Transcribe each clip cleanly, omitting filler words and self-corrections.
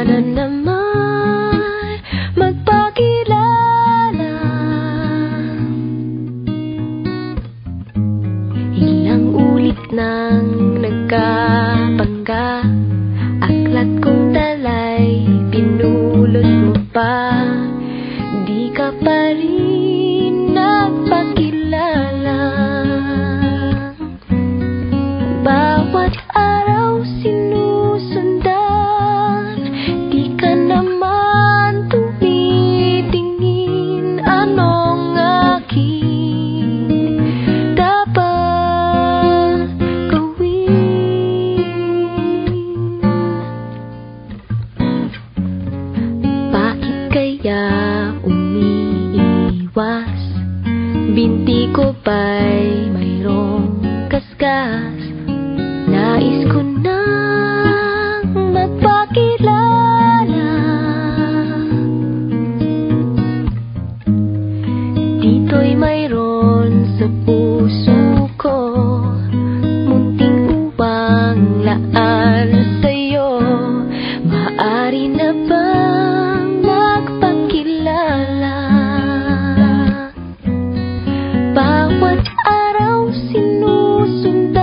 sana naman magpakilala. Ilang ulit nang nagkapangga, aklat kong talay pinulot mo pa, di ka pa rin nagpakilala. Bawat araw sinusundan, di ka naman tumitingin. Anong aking dapat gawin? Bakit kaya umiiwas? Binti ko ba'y mayroong kaskas? Nais ko nang magpakilala. Dito'y mayroon sa puso ko, munting uwang laan sa'yo. Maaari na bang magpakilala? Bawat araw sinusundan,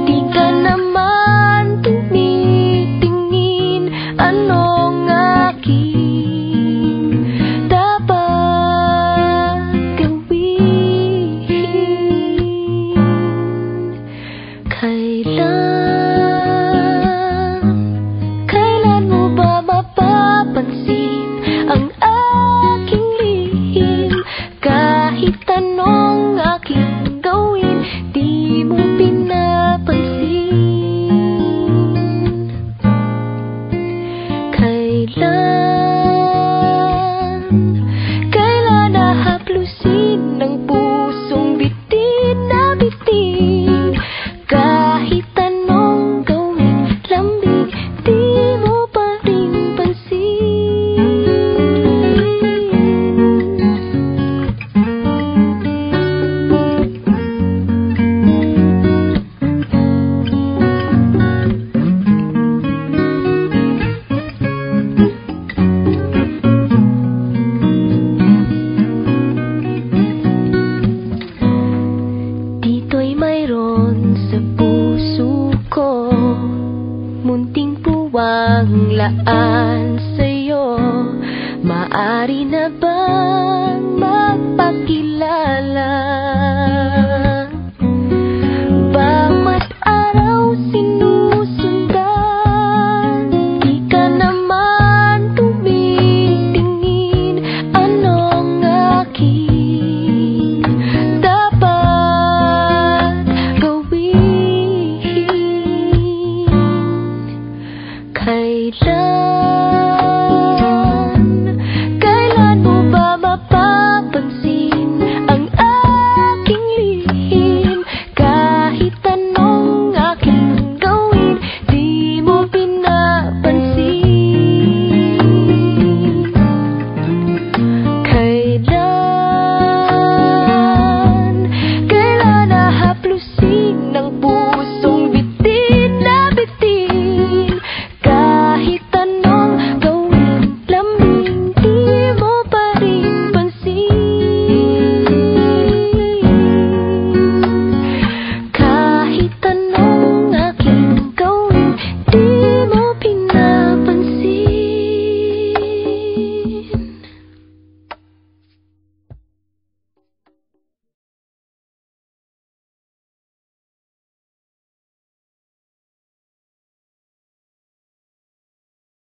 di ka naman tumitingin. Anong aking dapat gawin? Kailan mo ba mapapansin ang aking lihim? Kahit anong aking gawin, di mo pinapansin. Kailan nahaplusin ng pusong bitin na bitin? Kahit anong gawin, lambing, di mo pa rin pansin. Dito'y mayroon sa puso ko, munting puwang laan sa'yo. Maaari na bang magpakilala? Bawat araw sinusundan, di ka naman tumitingin. Anong aking dapat gawin? Kailan